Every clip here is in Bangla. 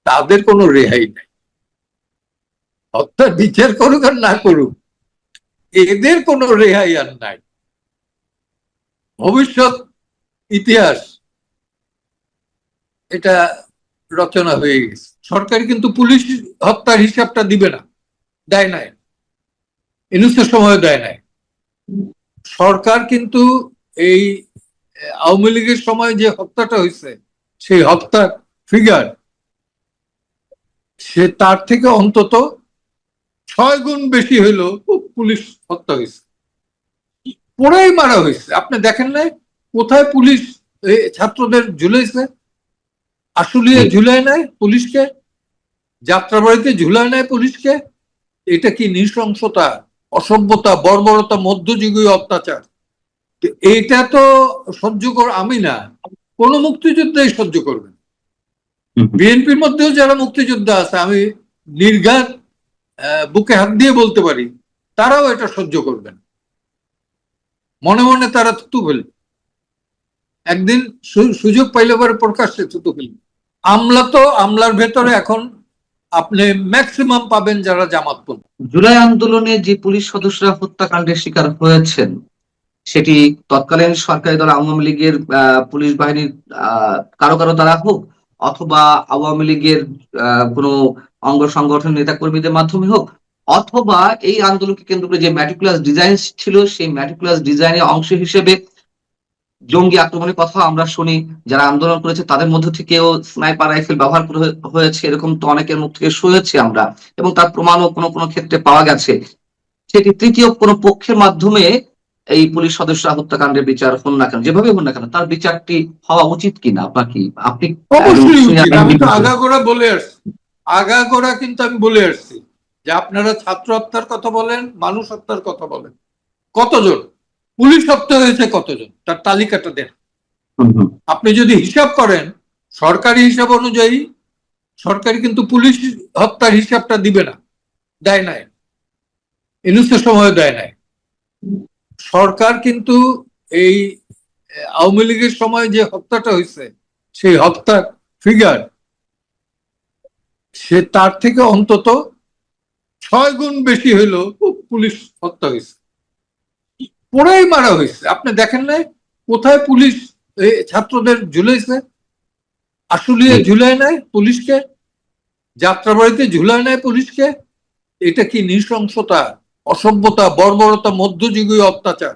তাদের কোনো রেহাই নাই। হত্যার বিচার করুক আর না করুক, এদের কোনো রেহাই আর নাই। ভবিষ্যৎ ইতিহাস এটা রচনা হয়ে গেছে। সরকার কিন্তু পুলিশ হত্যার হিসাবটা দিবে না, দেয় নাই, ইনুসের সময় দেয় নাই। সরকার কিন্তু এই আওয়ামী লীগের সময় যে হত্যাটা হয়েছে সেই হত্যার ফিগার সে তার থেকে অন্তত 6 গুণ বেশি হইল পুলিশ হত্যা হয়েছে, পুরাই মারা হয়েছে। আপনি দেখেন নাই কোথায় পুলিশ ছাত্রদের ঝুলাইছে? আশুলিয়া ঝুলায় নাই পুলিশকে, যাত্রাবাড়িতে ঝুলায় নাই পুলিশকে। এটা কি নৃশংসতা, অসভ্যতা, বর্বরতা, মধ্যযুগীয় অত্যাচার? এইটা তো সহ্য আমি না, কোন মুক্তিযোদ্ধাই সহ্য করবেন। বিএনপির মধ্যেও যারা মুক্তিযোদ্ধা আছে, আমি নির্ঘাত বুকে হাত দিয়ে বলতে পারি, তারাও এটা সহ্য করবেন। মনে মনে তারা থুতু ফেলবে, একদিন সুযোগ পাইলে পরে প্রকাশ্যে থুতু ফেলবে। আমলার ভেতরে এখন আপনি ম্যাক্সিমাম পাবেন যারা জামাতপন্থী। জুলাই আন্দোলনে যে পুলিশ সদস্যরা হত্যাকাণ্ডের শিকার হয়েছেন, সেটি তৎকালীন সরকারি দল আওয়ামী লীগের পুলিশ বাহিনীর কারো কারো দ্বারা হোক, অথবা আওয়ামী লীগের কোনো অঙ্গ সংগঠন নেতা কর্মীদের মাধ্যমে হোক, অথবা এই আন্দোলনকে কেন্দ্র করে যে ম্যাটিকুলাস ডিজাইন ছিল, সেই ম্যাটিকুলাস ডিজাইনের অংশ হিসেবে জঙ্গি আক্রমণের কথা আমরা শুনি। যারা আন্দোলন করেছে তাদের মধ্য থেকেও স্নাইপার রাইফেল ব্যবহার হয়েছে, এরকম তো অনেকের মুখ থেকে শুনেছি আমরা, এবং তার প্রমাণও কোনো কোনো ক্ষেত্রে পাওয়া গেছে। সেটি তৃতীয় কোনো পক্ষের মাধ্যমে এই পুলিশ সদস্য হত্যাকাণ্ডের বিচার হন না কেন, যেভাবে হন না কেন, তার বিচারটি হওয়া উচিত কিনা আপনি অবশ্যই। আমি তো আগাগোড়া বলে আসছি, আগাগোড়া কিন্তু আমি বলে আসছি যে আপনারা ছাত্র হত্যার কথা বলেন, মানুষ হত্যার কথা বলেন, কতজন পুলিশ হত্যা হয়েছে, কতজন, তার তালিকাটা দেন। আপনি যদি হিসাব করেন সরকারি হিসাব অনুযায়ী, সরকারি কিন্তু পুলিশ হত্যার হিসাবটা দিবে না, দেয় নাই, ইনুসের সময় দেয় নাই। সরকার কিন্তু এই আওয়ামী লীগের সময় যে হত্যাটা হয়েছে সেই হত্যার ফিগার সে তার থেকে অন্তত 6 গুণ বেশি হইল পুলিশ হত্যা হয়েছে, পুরাই মারা হয়েছে। আপনি দেখেন নাই কোথায় পুলিশ ছাত্রদের ঝুলাইছে? আশুলিয়া ঝুলায় নাই পুলিশকে, যাত্রাবাড়িতে ঝুলায় নাই পুলিশকে। এটা কি নৃশংসতা, অসভ্যতা, বর্বরতা, মধ্যযুগীয় অত্যাচার?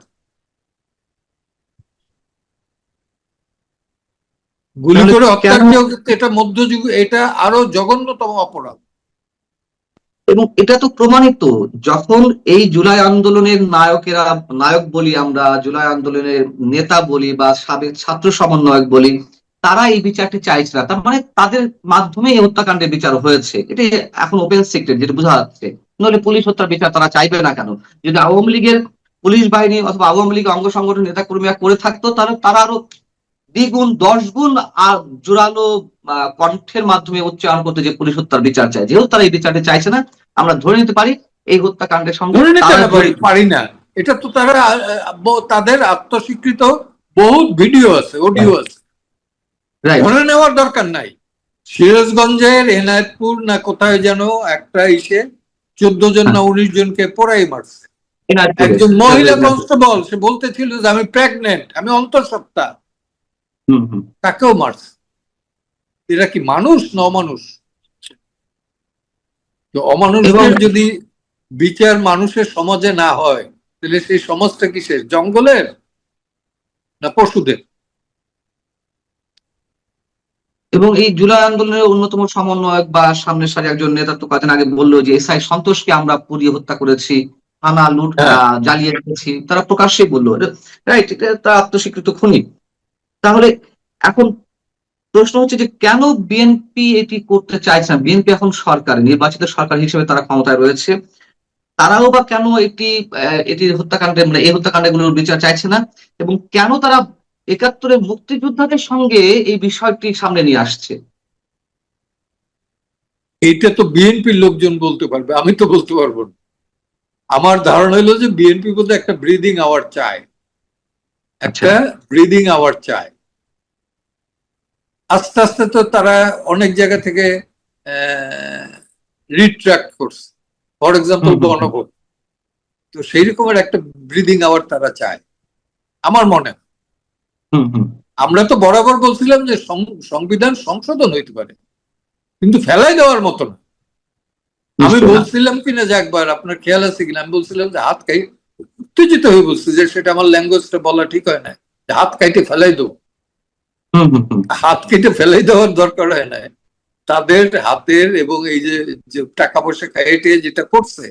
গুলি করে হত্যা, এটা মধ্যযুগ, এটা আরো জঘন্যতম অপরাধ। এবং এটা তো প্রমাণিত, যখন এই জুলাই আন্দোলনের নায়কেরা, নায়ক বলি আমরা, জুলাই আন্দোলনের নেতা বলি বা সাবেক ছাত্র সমন্বয়ক বলি, তারা এই বিচারটি চাইছে না। তার মানে তাদের মাধ্যমে এই হত্যাকাণ্ডের বিচার হয়েছে, এটা এখন ওপেন সিক্রেট, যেটা বোঝা যাচ্ছে। নইলে পুলিশ হত্যার বিচার তারা চাইবে না কেন? যদি আওয়ামী লীগের পুলিশ বাহিনী অথবা আওয়ামী লীগ অঙ্গ সংগঠন নেতা কর্মীরা করে থাকতো, তাহলে তারা আরো দ্বিগুণ 10 গুণ আর জোরালো কণ্ঠের মাধ্যমে উচ্চারণ করতে যে পুলিশ হত্যার বিচার চায়। যেহেতু তারা এই বিচারটি চাইছে না, আমরা ধরে নিতে পারি এই হত্যাকাণ্ডের সঙ্গে পারি না। এটা তো তারা তাদের আত্মস্বীকৃত বহু ভিডিও আছে, অডিও আছে, ধরে নেওয়ার দরকার নাই। সিরাজগঞ্জের এনায়েতপুর না কোথায় যেন একটা 14 জন না 19 জনকে পোড়াই মারছে। একজন মহিলা কনস্টেবল, সে বলতেছিল যে আমি প্রেগনেন্ট, আমি অন্তঃসত্ত্বা, তাকেও মারছে। এরা কি মানুষ না অমানুষ? তো অমানুষদের যদি বিচার মানুষের সমাজে না হয়, তাহলে সেই সমাজটা কিসের, জঙ্গলের না পশুদের? এবং এই জুলাই আন্দোলনের অন্যতম সমন্বয়ক বা সামনের সারি একজন নেতা তো কয়েকদিন আগে বললো যে এসআই সন্তোষকে আমরা পুড়িয়ে হত্যা করেছি, থানা লুট জ্বালিয়ে রেখেছি, তারা প্রকাশ্যে বললো। রাইট, এটা তার আত্মস্বীকৃত খুনি। তাহলে এখন প্রশ্ন হচ্ছে যে কেন বিএনপি এটি করতে চাইছে না? বিএনপি এখন সরকার, নির্বাচিত সরকার হিসেবে তারা ক্ষমতায় রয়েছে, তারাও বা কেন এটি হত্যাকাণ্ডের, মানে এই হত্যাকাণ্ডগুলোর বিচার চাইছে না? এবং কেন তারা 71-এর মুক্তিযোদ্ধাদের সঙ্গে এই বিষয়টি সামনে নিয়ে আসছে? এইটা তো বিএনপির লোকজন বলতে পারবে, আমি তো বলতে পারবো না। আমার ধারণা হলো যে বিএনপি বোধহয় একটা ব্রিদিং আওয়ার চায়, একটা ব্রিদিং আওয়ার চায়। আস্তে আস্তে তো তারা অনেক জায়গা থেকে রিট্রাক্ট করছে, ফর এক্সাম্পল হুম, হুম, হুম, গণভোট। তো সেই রকমের একটা ব্রিদিং আওয়ার তারা চায় আমার মনে হয়। হুম, হুম, আমরা তো বরাবর বলছিলাম যে সংবিধান সংশোধন হইতে পারে, কিন্তু ফেলাই দেওয়ার মতো না। আমি নিশ্চয়ই না। বলছিলাম কিনা যে একবার আপনার খেয়াল আছে কিনা, আমি বলছিলাম যে হাত খাই, উত্তেজিত হয়ে বলছি যে সেটা আমার ল্যাঙ্গুয়েজটা বলা ঠিক হয় না, যে হাত কাইটে ফেলাই দেবো। হুম, হুম, হুম, হাত কেটে ফেলাই দেওয়ার দরকার হয় না। তাদের হাতের এবং এই যে যে টাকা পয়সা খাইয়ে যেটা করছে,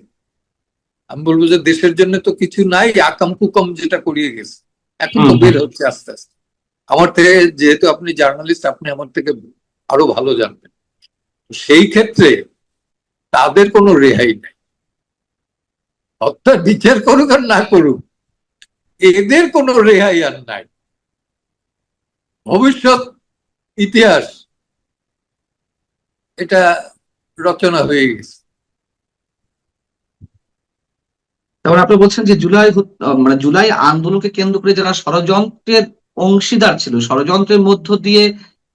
আমি বলবো যে দেশের জন্য তো কিছু নাই, আকাম কুকাম যেটা করিয়ে গেছে এখন হুম, তো হুম। বের হচ্ছে আস্তে আস্তে। আমার থেকে, যেহেতু আপনি জার্নালিস্ট, আপনি আমার থেকে আরো ভালো জানবেন। সেই ক্ষেত্রে তাদের কোনো রেহাই নাই, হত্যার বিচার করুক আর না করুক, এদের কোনো রেহাই আর নাই। ভবিষ্যৎ ইতিহাস এটা রচনা হয়ে গেছে। তারপর আপনি বলছেন যে মানে জুলাই আন্দোলনকে কেন্দ্র করে যারা ষড়যন্ত্রের অংশীদার ছিল, ষড়যন্ত্রের মধ্য দিয়ে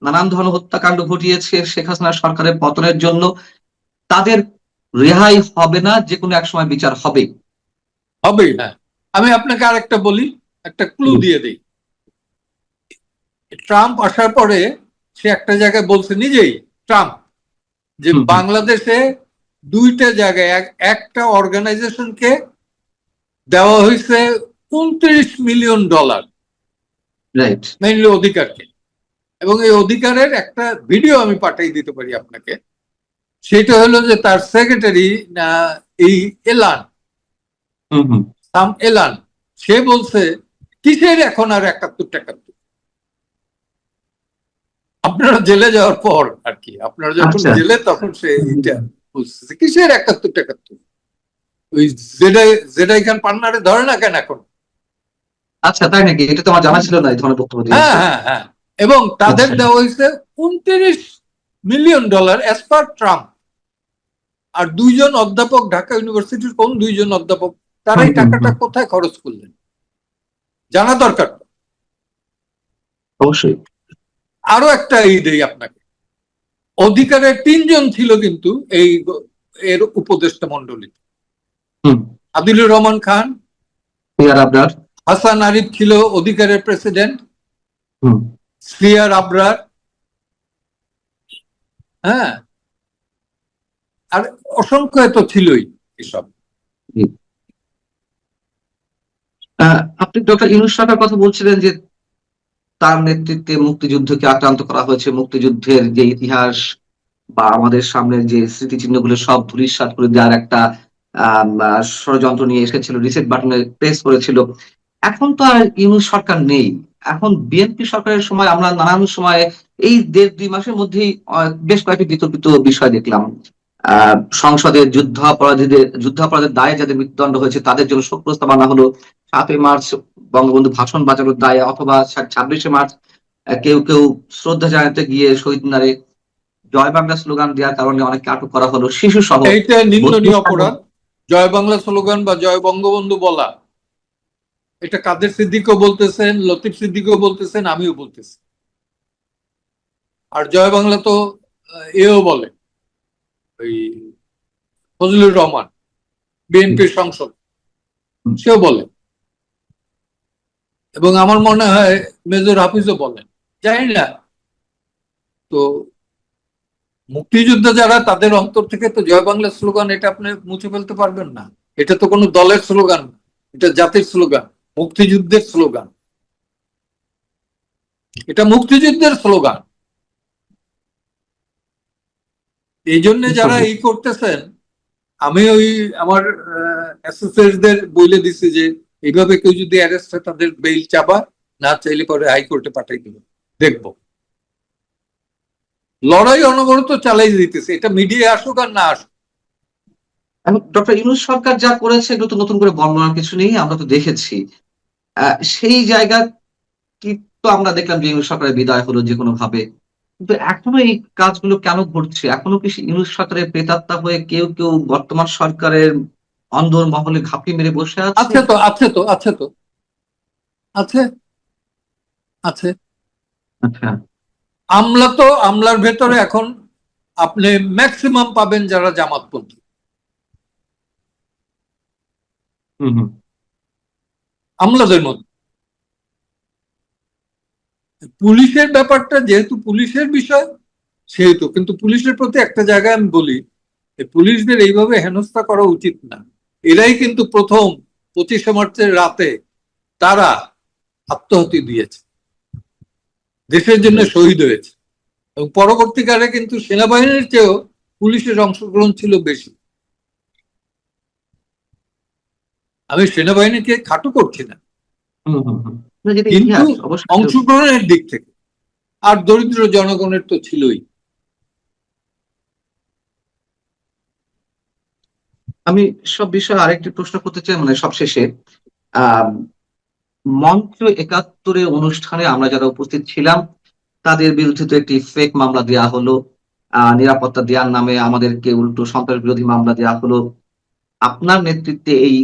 নানান ধরনের হত্যাকাণ্ড ঘটিয়েছে শেখ হাসিনা সরকারের পতনের জন্য, তাদের রেহাই হবে না, যে কোনো এক সময় বিচার হবে। হবেই। হ্যাঁ, আমি আপনাকে আরেকটা বলি, একটা ক্লু দিয়ে দিই। ট্রাম্প আসার পরে সে একটা জায়গায় বলছে নিজেই, ট্রাম্প, যে হুম, হুম, বাংলাদেশে দুইটা জায়গায় একটা অর্গানাইজেশনকে দেওয়া হয়েছে $29 মিলিয়ন, রাইট। মেইনলি অধিকারকে। এবং এই অধিকারের একটা ভিডিও আমি পাঠিয়ে দিতে পারি আপনাকে। সেটা হলো যে তার সেক্রেটারি, এই এলান, হুম, হুম। সাম এলান, সে বলছে কিসের এখন আর 71-71, আপনারা জেলে যাওয়ার পর আর কি, আপনারা যখন আচ্ছা। জেলে তখন সে হুম, হুম, এটা হুম। বলছে কিসের 71-71, ওই জেডাই জেডাই খান পান্নারে ধরে না কেন এখন। আচ্ছা, তাই নাকি? এটা তো আমার জানা ছিল না, এই ধরনের বক্তব্য হ্যাঁ, দিয়েছে। হ্যাঁ, হ্যাঁ। এবং তাদের আচ্ছা। দেওয়া হয়েছে $29 মিলিয়ন অ্যাজ পার ট্রাম্প। আর দুইজন অধ্যাপক, ঢাকা ইউনিভার্সিটির কোন দুইজন অধ্যাপক, তারা হুম, এই হুম, টাকাটা হুম। কোথায় খরচ করলেন জানা দরকার। অবশ্যই। আরো একটা এই দেই আপনাকে, অধিকারের 3 জন ছিল কিন্তু এই এর উপদেষ্টা মন্ডলী। হুম। আদিলুর রহমান খান, ইয়ার আপনার। হাসান আরিফ ছিল অধিকারের প্রেসিডেন্ট, হুম। সিয়ার আবরার, হ্যাঁ, আর অসংখ্য তো ছিলই এসব। জি। আপনি ডক্টর ইউনূস সরকার কথা বলছিলেন যে তার নেতৃত্বে মুক্তিযুদ্ধকে আক্রান্ত করা হয়েছে, মুক্তিযুদ্ধের যে ইতিহাস বা আমাদের সামনের যে স্মৃতিচিহ্নগুলো সব ধূলিসাৎ করে দেওয়ার একটা ষড়যন্ত্র নিয়ে এসেছিল, রিসেট বাটনে প্রেস করেছিল। এখন তো আর ইউনূস সরকার নেই। এখন বিএনপি সরকারের সময় আমরা নানান সময় এই 1.5-2 মাসের মধ্যেই বেশ কয়েকটি বিতর্কিত বিষয় দেখলাম। সংসদে যুদ্ধাপরাধের দায়ে যাদের মৃত্যুদণ্ড হয়েছে তাদের জন্য শোক প্রস্তাব আনা হলো। 7ই মার্চ বঙ্গবন্ধু ভাষণ বাঁচানোর দায়ে, অথবা 26শে মার্চ কেউ কেউ শ্রদ্ধা জানাতে গিয়ে শহীদ মিনারে জয় বাংলা স্লোগান দেওয়ার কারণে অনেককে আটক করা হলো, শিশু সহ এইটা নিন্দনীয় 32 জন। অপরাধ। জয় বাংলা স্লোগান বা জয় বঙ্গবন্ধু বলা, এটা কাদের সিদ্দিকও বলতেছেন, লতিফ সিদ্দিকও বলতেছেন, আমিও বলতেছি। আর জয় বাংলা তো এও বলে, ওই ফজলুর রহমান, বিএনপির সংসদ, সেও বলে। এবং আমার মনে হয় মেজর হাফিজও বলেন, জানি না। তো মুক্তিযোদ্ধা যারা, তাদের অন্তর থেকে তো জয় বাংলা স্লোগান এটা আপনি মুছে ফেলতে পারবেন না। এটা তো কোনো দলের স্লোগান, এটা জাতির স্লোগান, মুক্তিযুদ্ধের স্লোগান, এটা মুক্তিযুদ্ধের স্লোগান। এই জন্য যারা এই করতেছেন, আমি ওই আমার অ্যাসোসিয়েটদের বলে দিছি যে এইভাবে কেউ যদি অ্যারেস্ট হয় তাদের বেইল চাবা, না চাইলে পরে হাইকোর্টে পাঠাই দিব, দেখবো। লড়াই অনবরত চালাই দিতেছে, এটা মিডিয়া আসুক আর না আসুক। ডক্টর ইউনূস সরকার যা করেছে এগুলো তো নতুন করে বর্ণনার কিছু নেই, আমরা তো দেখেছি। সেই জায়গা কি, তো আমরা দেখলাম যে ইউনূস সরকারের বিদায় হলো যে কোনো ভাবে, কিন্তু এখনো এই কাজগুলো কেন ঘটছে? এখনো কি ইউনূস সরকারের প্রেতাত্মা হয়ে কেউ কেউ বর্তমান সরকারের অন্দর মহলে ঘাপটি মেরে বসে আছে? আছে তো, আছে তো, আছে তো, আছে, আছে। আচ্ছা। আমলার ভেতরে এখন আপনি ম্যাক্সিমাম পাবেন যারা জামাতপন্থী, আমলাদের মধ্যে। পুলিশের ব্যাপারটা যেহেতু পুলিশের বিষয়, সেহেতু কিন্তু পুলিশের প্রতি একটা জায়গায় আমি বলি, পুলিশদের এইভাবে হেনস্থা করা উচিত না। এরাই কিন্তু প্রথম 25শে মার্চের রাতে তারা আত্মহতি দিয়েছে, দেশের জন্য শহীদ হয়েছে, এবং পরবর্তীকালে কিন্তু সেনাবাহিনীর চেয়েও পুলিশের অংশগ্রহণ ছিল বেশি। আমি সেনাবাহিনীকে খাটো করছি না, কিন্তু অংশগ্রহণের দিক থেকে। আর দরিদ্র জনগণের তো ছিলই। আমি সব বিষয়ে আরেকটি প্রশ্ন করতে চাই, মানে সবশেষে আহ মঞ্চ 71 অনুষ্ঠানে আমরা যারা উপস্থিত ছিলাম তাদের বিরুদ্ধে তো একটি ফেক মামলা দেওয়া হলো, নিরাপত্তা দেওয়ার নামে আমাদেরকে উল্টো সন্ত্রাস বিরোধী মামলা দেওয়া হলো। আপনার নেতৃত্বে এই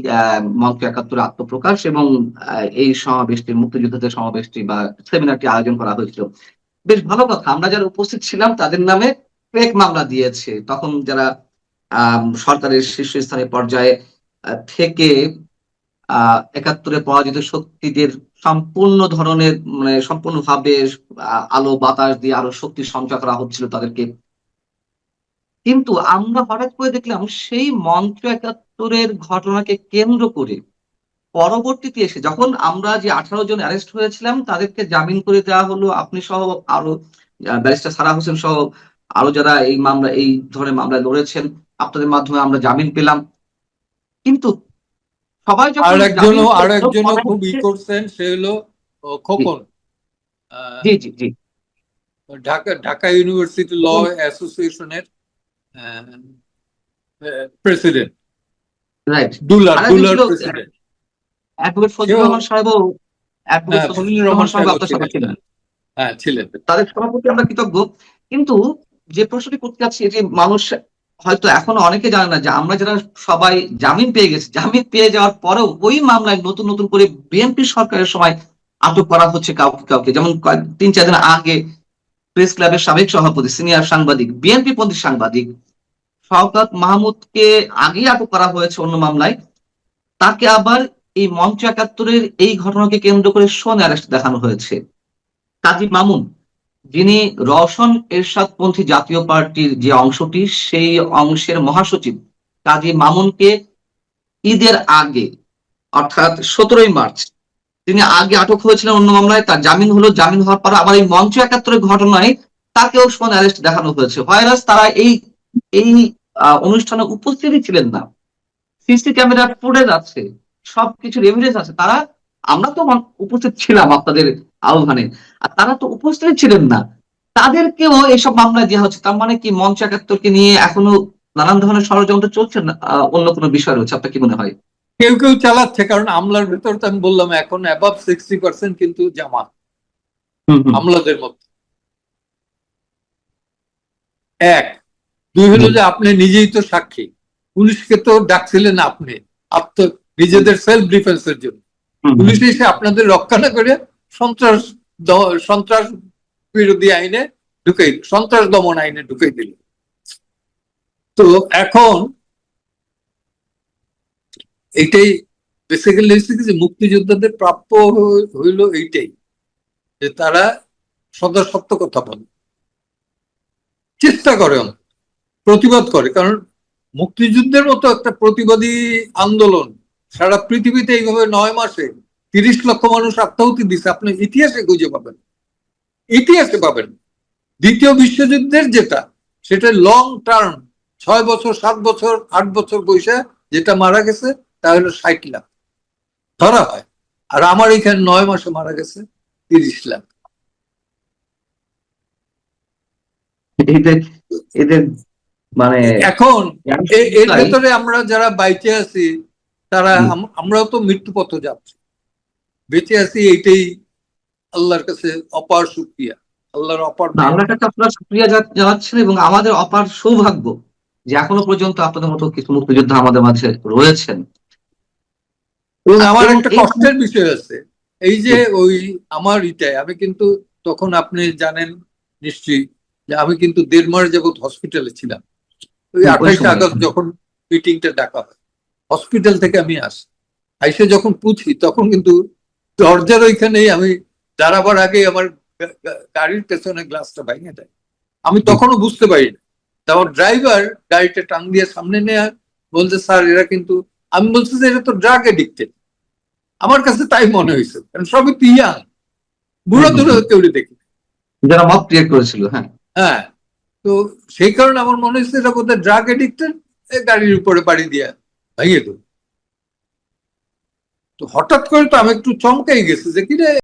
মঞ্চ 71 আত্মপ্রকাশ এবং এই সমাবেশটি, মুক্তিযোদ্ধাদের সমাবেশটি বা সেমিনারটি আয়োজন করা হয়েছিল। বেশ ভালো কথা, আমরা যারা উপস্থিত ছিলাম তাদের নামে ফেক মামলা দিয়েছে তখন যারা সরকারের শীর্ষস্থানীয় পর্যায়ে থেকে 71-এ পরাজিত শক্তিদের সম্পূর্ণ ধরনের, মানে সম্পূর্ণভাবে আলো বাতাস দিয়ে আরো শক্তি সঞ্চয় করা হচ্ছিল তাদেরকে। কিন্তু আমরা হঠাৎ করে দেখলাম সেই মঞ্চ 71-এর ঘটনাকে কেন্দ্র করে পরবর্তীতে এসে যখন আমরা যে 18 জন অ্যারেস্ট হয়েছিলাম তাদেরকে জামিন করে দেওয়া হলো, আপনি সহ আরো ব্যারিস্টার সারা হোসেন সহ আরো যারা এই মামলা, এই ধরনের মামলায় লড়েছেন, আপনাদের মাধ্যমে আমরা জামিন পেলাম। কিন্তু সবাই যখন আর একজনও খুব করছেন, সে হলো খোকন, জি জি জি, ঢাকা ইউনিভার্সিটি ল অ্যাসোসিয়েশনের প্রেসিডেন্ট, রাইট। দুলার প্রেসিডেন্ট। অ্যাডভোকেট ফজলুর রহমান সাহেবও, অ্যাডভোকেট ফজলুর রহমান সাহেব আপনার সাথে ছিলেন। হ্যাঁ ছিলেন। তাদের সভাপতি আমরা কৃতজ্ঞ। কিন্তু যে প্রশ্নটি করতে চাচ্ছি, যে মানুষ হয়তো এখনো অনেকে জানে না যে আমরা যারা সবাই জামিন পেয়ে গেছি, জামিন পেয়ে যাওয়ার পরেও ওই মামলায় নতুন নতুন করে বিএনপি সরকারের সময় আটক করা হচ্ছে কাউকে কাউকে। যেমন 3-4 দিন আগে প্রেস ক্লাবের সাবেক সভাপতি, সিনিয়র সাংবাদিক, বিএনপি পন্থী সাংবাদিক শওকত মাহমুদকে আগেই আটক করা হয়েছে অন্য মামলায়, তাকে আবার এই মঞ্চ 71-এর এই ঘটনাকে কেন্দ্র করে শোন অ্যারেস্ট দেখানো হয়েছে। কাজী মামুন, যিনি রওশন এরশাদপন্থী জাতীয় পার্টির যে অংশটি, সেই অংশের মহাসচিব কাজী মামুনকে ঈদের আগে অর্থাৎ 17ই মার্চ তিনি আগে আটক হয়েছিলেন অন্য মামলায়, তার জামিন হলো, জামিন হওয়ার পর আবার এই মঞ্চ 71-এর ঘটনায় তাকেও শোন অ্যারেস্ট দেখানো হয়েছে। ভাইরাস তারা এই এই অনুষ্ঠানে উপস্থিতই ছিলেন না, সিসি ক্যামেরার ফুটেজ আছে, সবকিছুর এভিডেন্স আছে, তারা, আমরা তো উপস্থিত ছিলাম আপনাদের আহ্বানে, আর তারা তো উপস্থিত ছিলেন না, তাদেরকেও এসব মামলায় দেওয়া হচ্ছে। তার মানে কি মঞ্চ 71-কে নিয়ে এখনো নানান ধরনের ষড়যন্ত্র চলছে না, অন্য কোনো বিষয় রয়েছে? আপনার কি মনে হয়? কেউ কেউ চালাচ্ছে, কারণ আমলার ভেতর তো আমি বললাম এখন অ্যাবাভ 60% কিন্তু জামাত আমলাদের মধ্যে। এক, দুই হলো যে আপনি নিজেই তো সাক্ষী, পুলিশকে তো ডাকছিলেন আপনি নিজেদের সেলফ ডিফেন্সের জন্য। পুলিশ এসে আপনাদের রক্ষা না করে সন্ত্রাস বিরোধী আইনে ঢুকে, সন্ত্রাস দমন আইনে ঢুকে দিল। তো এখন এইটাই বেসিক্যালি যে মুক্তিযোদ্ধাদের প্রাপ্য হইল এইটাই, যে তারা সদা সত্য কথা বলে, চেষ্টা করে, প্রতিবাদ করে। কারণ মুক্তিযুদ্ধের মতো একটা প্রতিবাদী আন্দোলন সারা পৃথিবীতে এইভাবে 9 মাসে 30 লক্ষ মানুষ আত্মাহুতি দিচ্ছে, আপনি ইতিহাসে খুঁজে পাবেন, ইতিহাসে পাবেন। দ্বিতীয় বিশ্বযুদ্ধের যেটা, সেটা লং টার্ম, 6 বছর 7 বছর 8 বছর বয়সে যেটা মারা গেছে তা হলো 60 লাখ ধরা হয়, আর আমার এখানে 9 মাসে মারা গেছে 30 লাখ। এদের মানে এখন এর ভেতরে আমরা যারা বাইচে আছি তারা, আমরাও তো মৃত্যু পথে যাচ্ছি, বেঁচে আছি, এইটাই আল্লাহর কাছে অপার শুকরিয়া, আল্লাহর অপার। আল্লাহর কাছে আপনারা শুকরিয়া জানাচ্ছেন, এবং আমাদের অপার সৌভাগ্য যে এখনো পর্যন্ত আপনাদের মতো কিছু মুক্তিযোদ্ধা আমাদের মাঝে রয়েছেন। এবং আমার একটা কষ্টের বিষয় আছে, এই যে ওই আমার আমি কিন্তু তখন, আপনি জানেন নিশ্চয়ই, যে আমি কিন্তু 1.5 মাস যাবৎ হসপিটালে ছিলাম। ওই ওই 28 সময় আগস্ট যখন মিটিংটা ডাকা হয়, হসপিটাল থেকে আমি আসি, আইসে যখন পুছি তখন কিন্তু দরজার ওইখানেই আমি দাঁড়াবার আগে আমার গাড়ির পেছনে গ্লাসটা ভেঙে দেয়। আমি তখনও বুঝতে পারি না। তারপর ড্রাইভার গাড়িটা টান দিয়ে সামনে নেয়, বলছে স্যার এরা কিন্তু, আমি বলছি যে এটা তো ড্রাগ এডিক্টেড। আমার কাছে তাই মনে হয়েছে, কারণ সবই তো ইয়াং, বুড়ো ধুড়ো কেউ দেখি। যারা মত ক্রিয়েট করেছিল, হ্যাঁ। হ্যাঁ, তো সেই কারণে আমার মনে হচ্ছে এটা বোধহয় ড্রাগ এডিক্টেড, গাড়ির উপরে বাড়ি দিয়া ভাইয়ে দেব। তো হঠাৎ করে তো আমি একটু চমকাই গেছি যে কিরে